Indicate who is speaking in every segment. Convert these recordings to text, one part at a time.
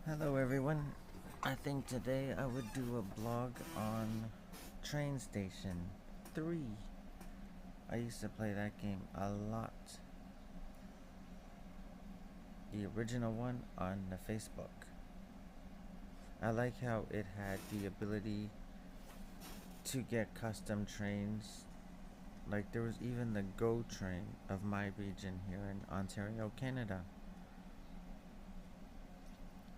Speaker 1: Hello everyone. I think today I would do a blog on Train Station 3. I used to play that game a lot. The original one on the Facebook. I like how it had the ability to get custom trains. Like there was even the GO train of my region here in Ontario, Canada.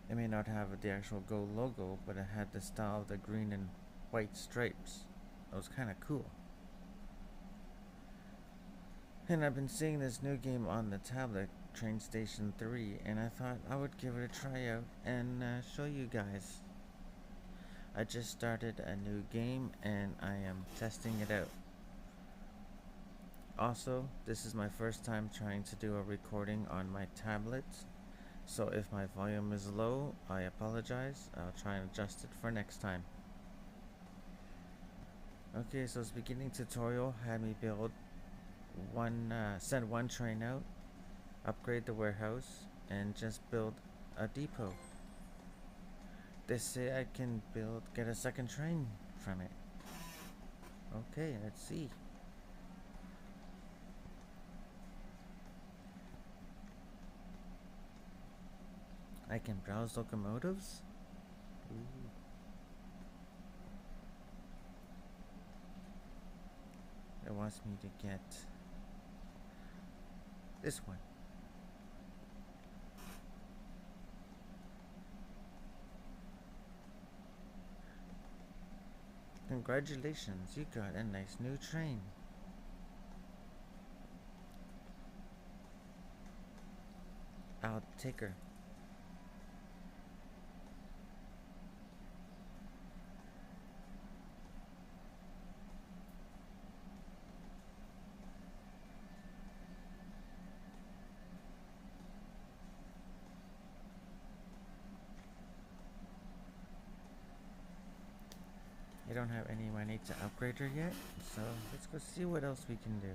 Speaker 1: It may not have the actual GO logo, but it had the style of the green and white stripes. It was kind of cool. And I've been seeing this new game on the tablet, Train Station 3, and I thought I would give it a try out and show you guys. I just started a new game and I am testing it out. Also, this is my first time trying to do a recording on my tablet, so if my volume is low, I apologize. I'll try and adjust it for next time. Okay, so this beginning tutorial had me build send one train out, upgrade the warehouse, and just build a depot. They say I can get a second train from it. Okay, let's see. I can browse locomotives? Ooh. It wants me to get this one. Congratulations, you got a nice new train. I'll take her. I don't have any money to upgrade her yet, so let's go see what else we can do.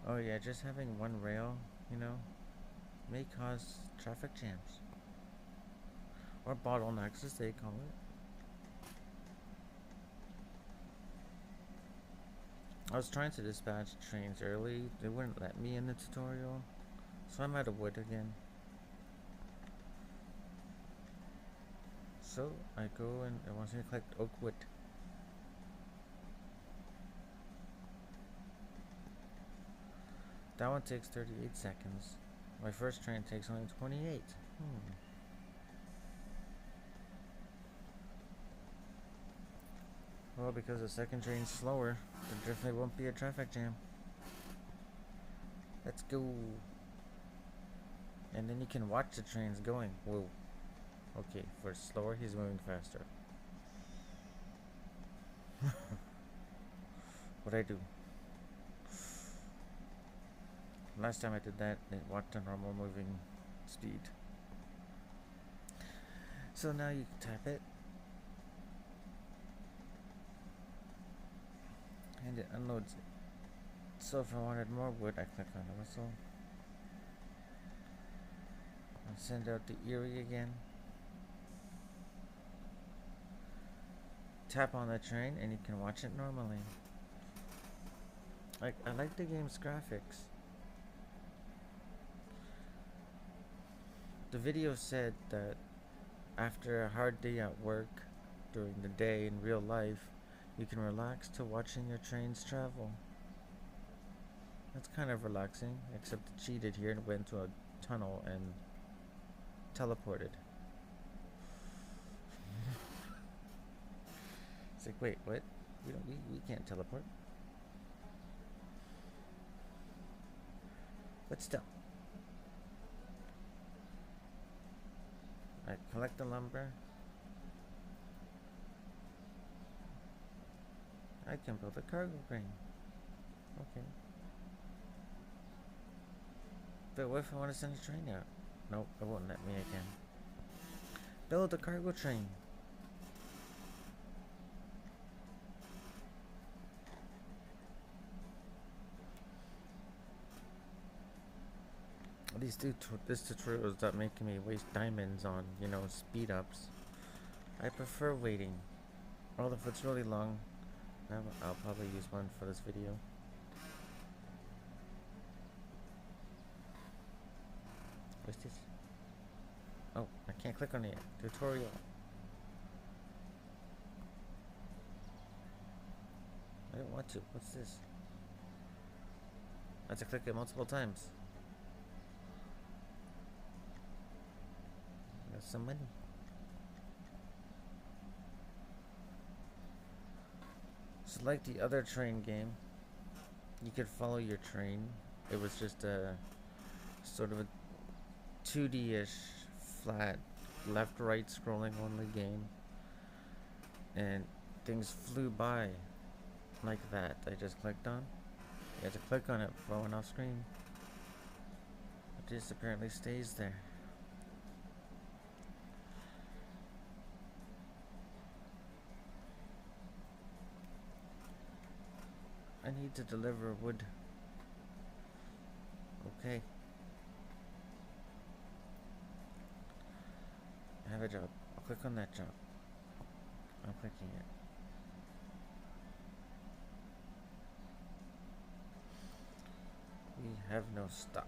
Speaker 1: Oh yeah, just having one rail, may cause traffic jams. Or bottlenecks as they call it. I was trying to dispatch trains early, they wouldn't let me in the tutorial, so I'm out of wood again. So I go and it wants me to collect oak wood. That one takes 38 seconds. My first train takes only 28. Well, because the second train's slower, there definitely won't be a traffic jam. Let's go. And then you can watch the trains going. Whoa. Okay, for slower, he's moving faster. What'd I do? Last time I did that, it walked a normal moving speed. So now you can type it. And it unloads it. So if I wanted more wood, I click on the whistle. I'll send out the Erie again. Tap on the train and you can watch it normally. I like the game's graphics. The video said that after a hard day at work, during the day in real life, you can relax to watching your trains travel. That's kind of relaxing, except it cheated here and went to a tunnel and teleported. It's like, wait, what? We can't teleport. But still. I collect the lumber. I can build a cargo crane. Okay. But what if I want to send a train out? Nope, it won't let me again. Build a cargo train. this tutorial is not making me waste diamonds on, you know, speed ups. I prefer waiting. Although if it's really long, I'll probably use one for this video. What's this? Oh, I can't click on it. Tutorial. I don't want to. What's this? I have to click it multiple times. Got some money. So like the other train game, you could follow your train. It was just a sort of a 2D-ish, flat, left-right scrolling only game. And things flew by like that. I just clicked on. You had to click on it before it went off screen. It just apparently stays there. I need to deliver wood. Okay. I have a job. I'll click on that job. I'm clicking it. We have no stock.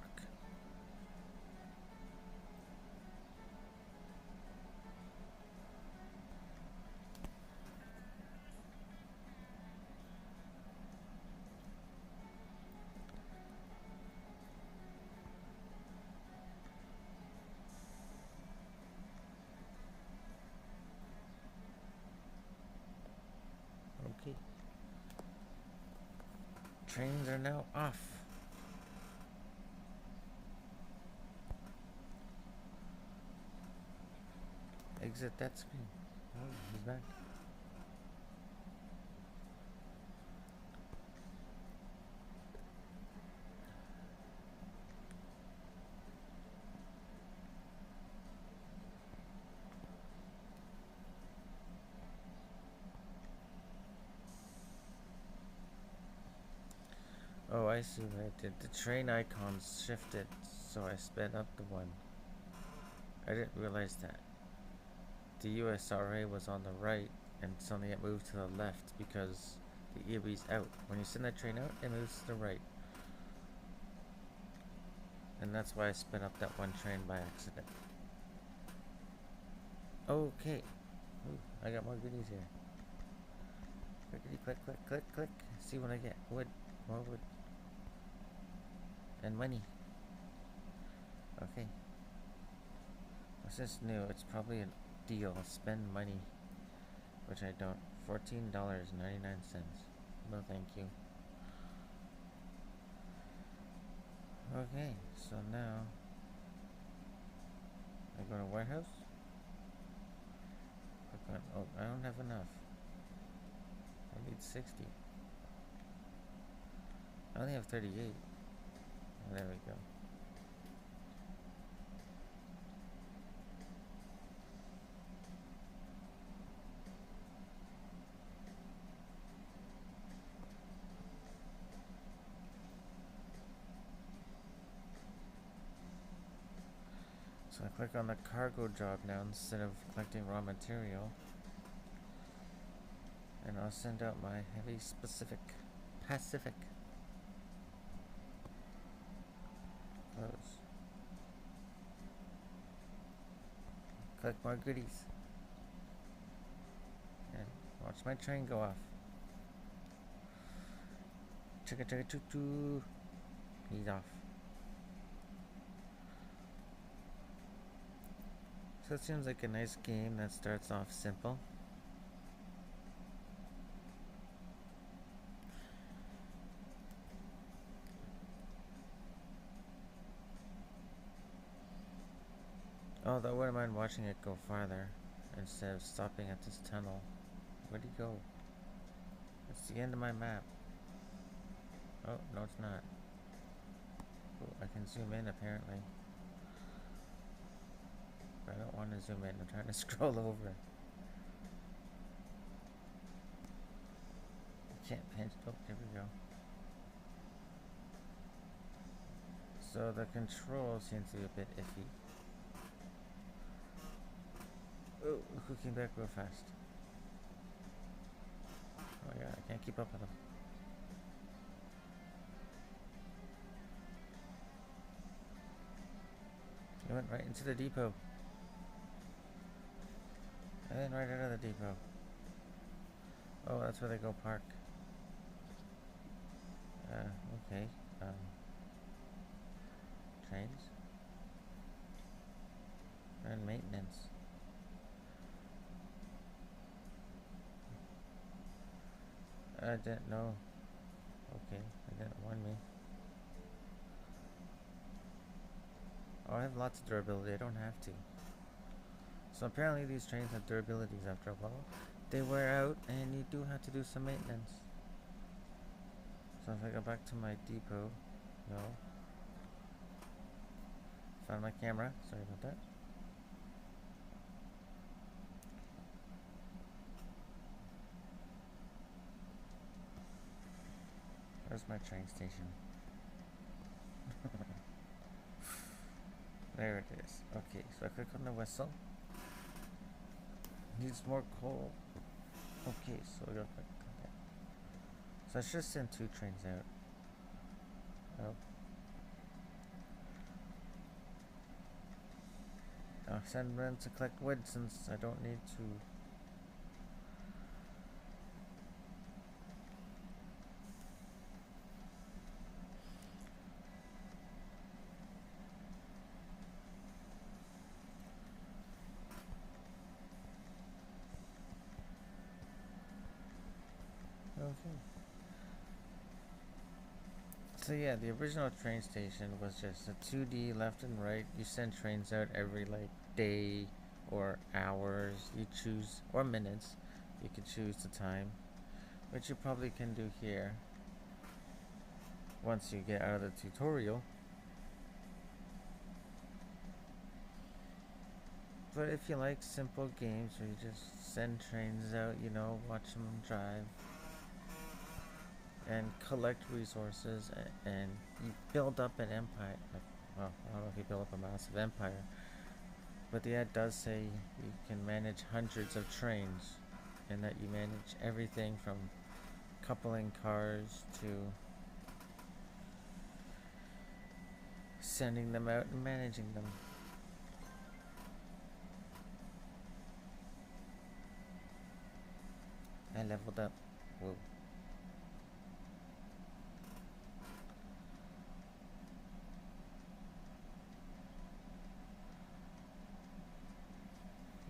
Speaker 1: Okay. Trains are now off. Exit that screen. Oh, he's back. Oh, I see what I did. The train icons shifted, so I sped up the one. I didn't realize that. The USRA was on the right, and suddenly it moved to the left because the Erie's out. When you send that train out, it moves to the right. And that's why I sped up that one train by accident. Okay. Ooh, I got more goodies here. Clickety click, click, click, click. See what I get. Wood. More wood. And money. Okay. What's this new? It's probably a deal. Spend money. Which I don't. $14.99. No thank you. Okay, so now I go to warehouse. Click on, oh, I don't have enough. I need 60. I only have 38. Oh, there we go. So I click on the cargo job now instead of collecting raw material. And I'll send out my heavy Pacific. Close. Collect more goodies. And watch my train go off. Chicka chicka choo choo. He's off. So it seems like a nice game that starts off simple. Although I wouldn't mind watching it go farther instead of stopping at this tunnel. Where'd he go? It's the end of my map. Oh, no it's not. Oh, I can zoom in apparently. But I don't want to zoom in, I'm trying to scroll over. I can't pinch, oh, here we go. So the control seems to be a bit iffy. Oh, who came back real fast? Oh my god, I can't keep up with him. He went right into the depot. And then right out of the depot. Oh, that's where they go park. Okay. Trains. And maintenance. I didn't know. Okay, it didn't warn me. Oh, I have lots of durability. I don't have to. So apparently these trains have durabilities after a while. They wear out and you do have to do some maintenance. So if I go back to my depot, no. Found my camera. Sorry about that. Where's my train station? There it is. Okay, so I click on the whistle. Needs more coal. Okay, so we go click on that. So I should send 2 trains out. Oh. I'll send one to collect wood since I don't need to. Okay. So yeah, the original train station was just a 2D left and right. You send trains out every like day or hours. You choose, or minutes. You can choose the time, which you probably can do here once you get out of the tutorial. But if you like simple games where you just send trains out, you know, watch them drive and collect resources and you build up an empire. Like, well, I don't know if you build up a massive empire, but the ad does say you can manage hundreds of trains and that you manage everything from coupling cars to sending them out and managing them. I leveled up. Whoa.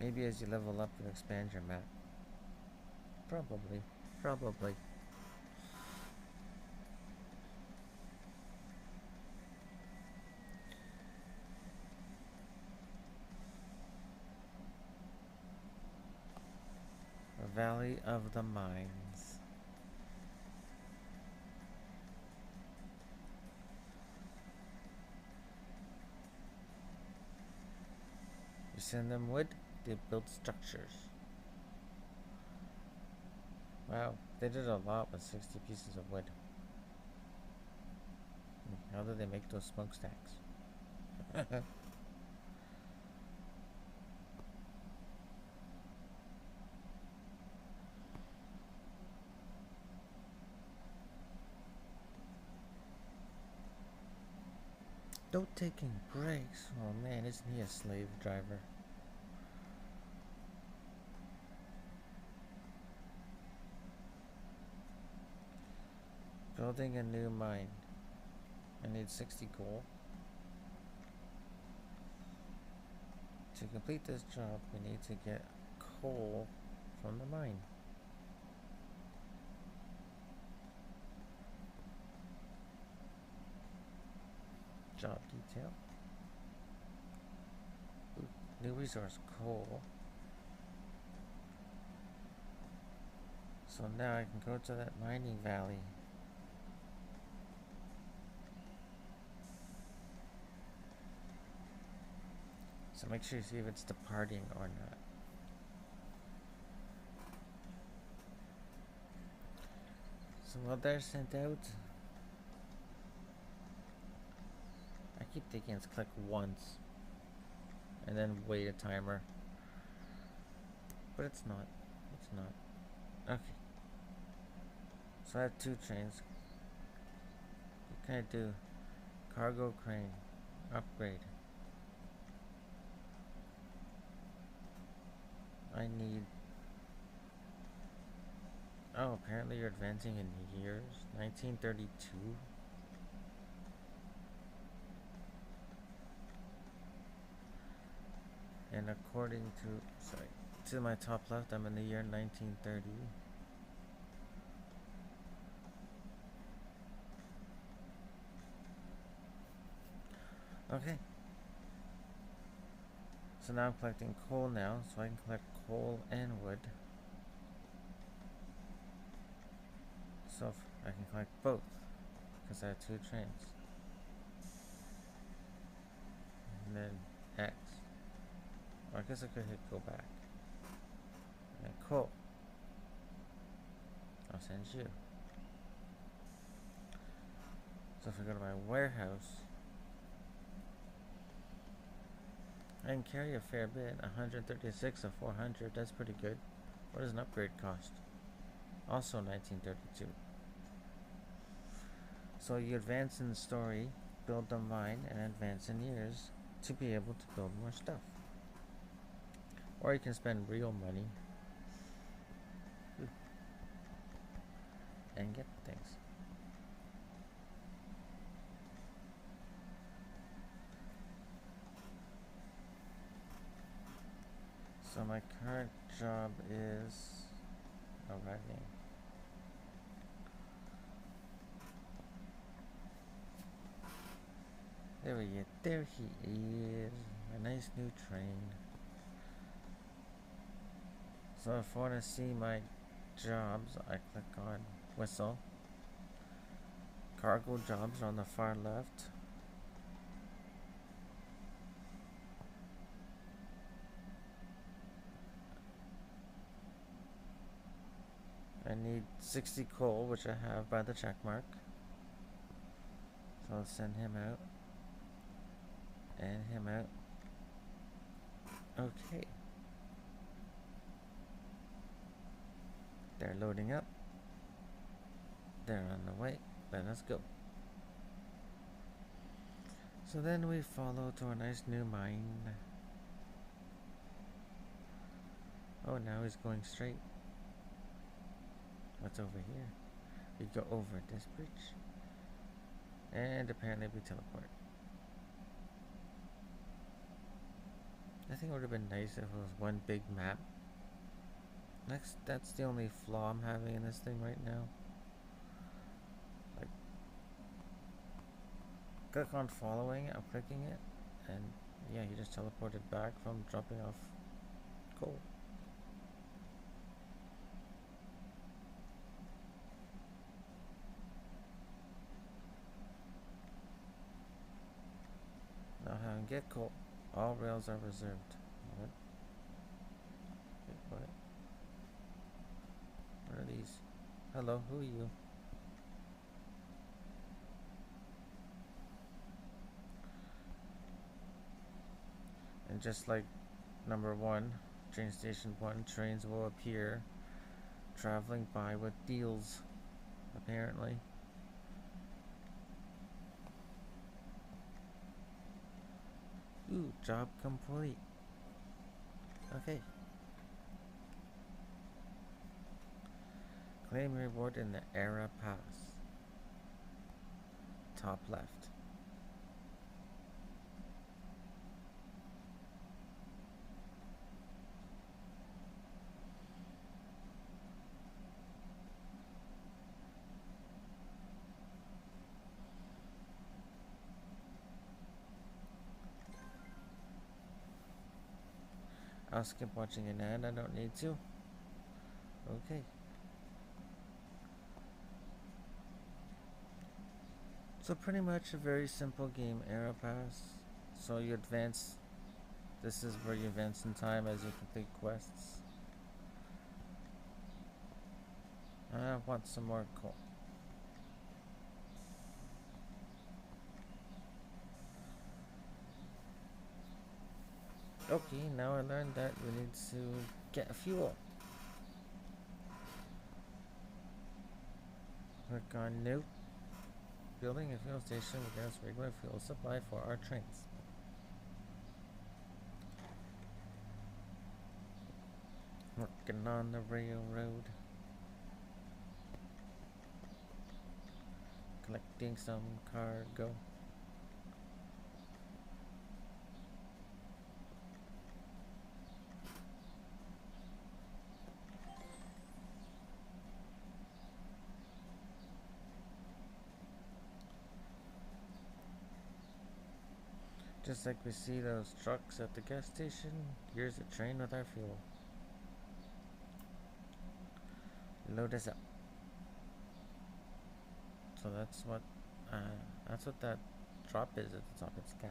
Speaker 1: Maybe as you level up, you expand your map. Probably. Probably. The Valley of the Mines. You send them wood, they build structures. Wow, they did a lot with 60 pieces of wood. How do they make those smokestacks? Don't taking breaks. Oh man, isn't he a slave driver? Building a new mine. I need 60 coal. To complete this job, we need to get coal from the mine. Job detail. Ooh, new resource, coal. So now I can go to that mining valley. So make sure you see if it's departing or not. So while they're sent out, keep thinking it's click once and then wait a timer. But it's not. It's not. Okay. So I have 2 trains. What can I do? Cargo crane. Upgrade. I need... Oh, apparently you're advancing in years. 1932? And according to my top left, I'm in the year 1930. Okay. So now I'm collecting coal now, so I can collect coal and wood. So I can collect both, because I have 2 trains. And then X. Or I guess I could hit go back. And coal. I'll send you. So if I go to my warehouse, I can carry a fair bit. 136 of 400. That's pretty good. What does an upgrade cost? Also 1932. So you advance in the story, build the mine, and advance in years to be able to build more stuff. Or you can spend real money and get things. So my current job is arriving. There he is. A nice new train. So if I want to see my jobs, I click on whistle. Cargo jobs are on the far left. I need 60 coal, which I have by the check mark. So I'll send him out. And him out. Okay. They're loading up. They're on the way. Let us go. So then we follow to a nice new mine. Oh, now he's going straight. What's over here? We go over this bridge. And apparently we teleport. I think it would have been nice if it was one big map. That's the only flaw I'm having in this thing right now. Like, click on following, I'm clicking it, and yeah, he just teleported back from dropping off coal. Now having get coal. All rails are reserved. What? Wait, what? What are these? Hello, who are you? And just like number 1, train station 1, trains will appear traveling by with deals, apparently. Ooh, job complete. Okay. Claim reward in the Era Pass. Top left. I'll skip watching an ad, I don't need to. Okay. So pretty much a very simple game, Era Pass. So you advance, this is where you advance in time as you complete quests. I want some more coal. Okay, now I learned that we need to get fuel. Click on new. Building a fuel station with gas regular fuel supply for our trains. Working on the railroad. Collecting some cargo. Just like we see those trucks at the gas station, here's a train with our fuel. Load us up. So that's what that drop is at the top. It's gas.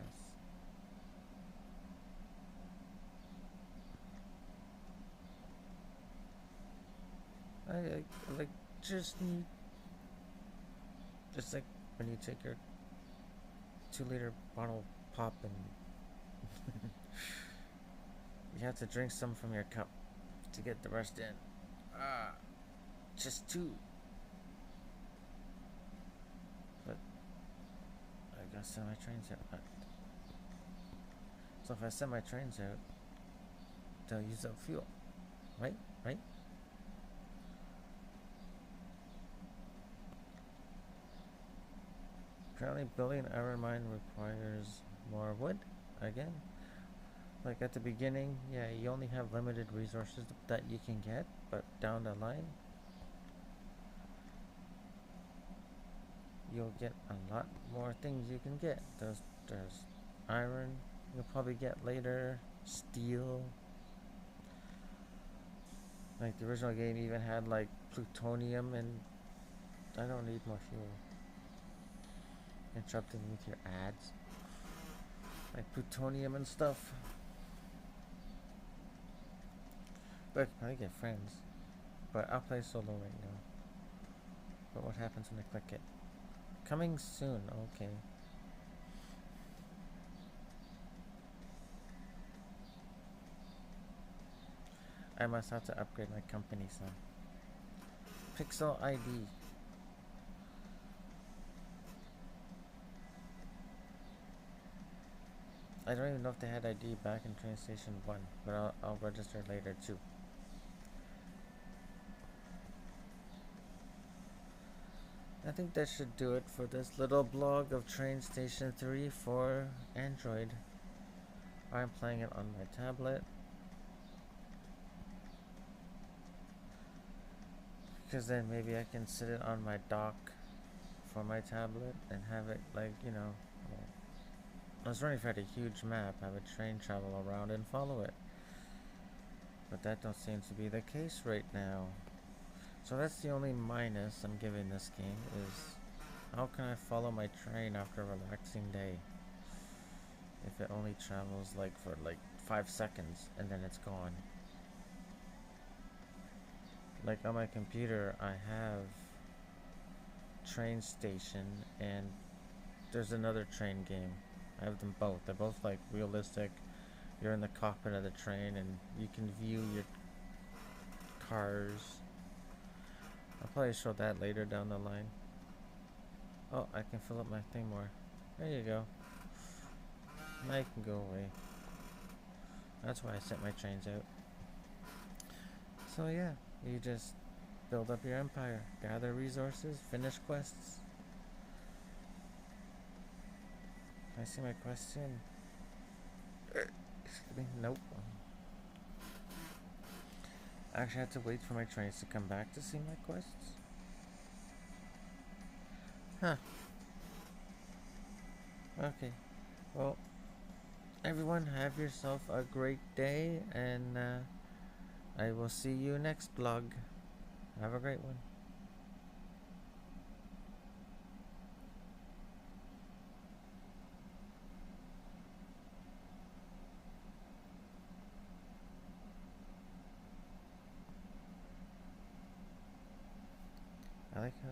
Speaker 1: I like just need just like when you take your 2 liter bottle pop and you have to drink some from your cup to get the rest in. Just 2. But I gotta send my trains out. So if I send my trains out, they'll use up fuel. Right? Right? Apparently building an iron mine requires more wood again. Like at the beginning, yeah, you only have limited resources that you can get, but down the line, you'll get a lot more things you can get. There's iron, you'll probably get later, steel. Like the original game even had like plutonium, and I don't need more fuel. Interrupting me with your ads. Like plutonium and stuff. But I can probably get friends. But I'll play solo right now. But what happens when I click it? Coming soon, okay. I must have to upgrade my company son. Pixel ID. I don't even know if they had ID back in Train Station 1, but I'll register later too. I think that should do it for this little blog of Train Station 3 for Android. I'm playing it on my tablet. Because then maybe I can sit it on my dock for my tablet and have it like, I was running if I had a huge map, have a train travel around and follow it. But that don't seem to be the case right now. So that's the only minus I'm giving this game is how can I follow my train after a relaxing day? If it only travels like for like 5 seconds and then it's gone. Like on my computer I have Train Station and there's another train game. I have them both. They're both like realistic. You're in the cockpit of the train and you can view your cars. I'll probably show that later down the line. Oh, I can fill up my thing more. There you go. Now you can go away. That's why I sent my trains out. So yeah, you just build up your empire, gather resources, finish quests. Can I see my question? Excuse me. Nope. I actually had to wait for my trains to come back to see my quests. Huh. Okay. Well, everyone have yourself a great day, and I will see you next vlog. Have a great one. I like how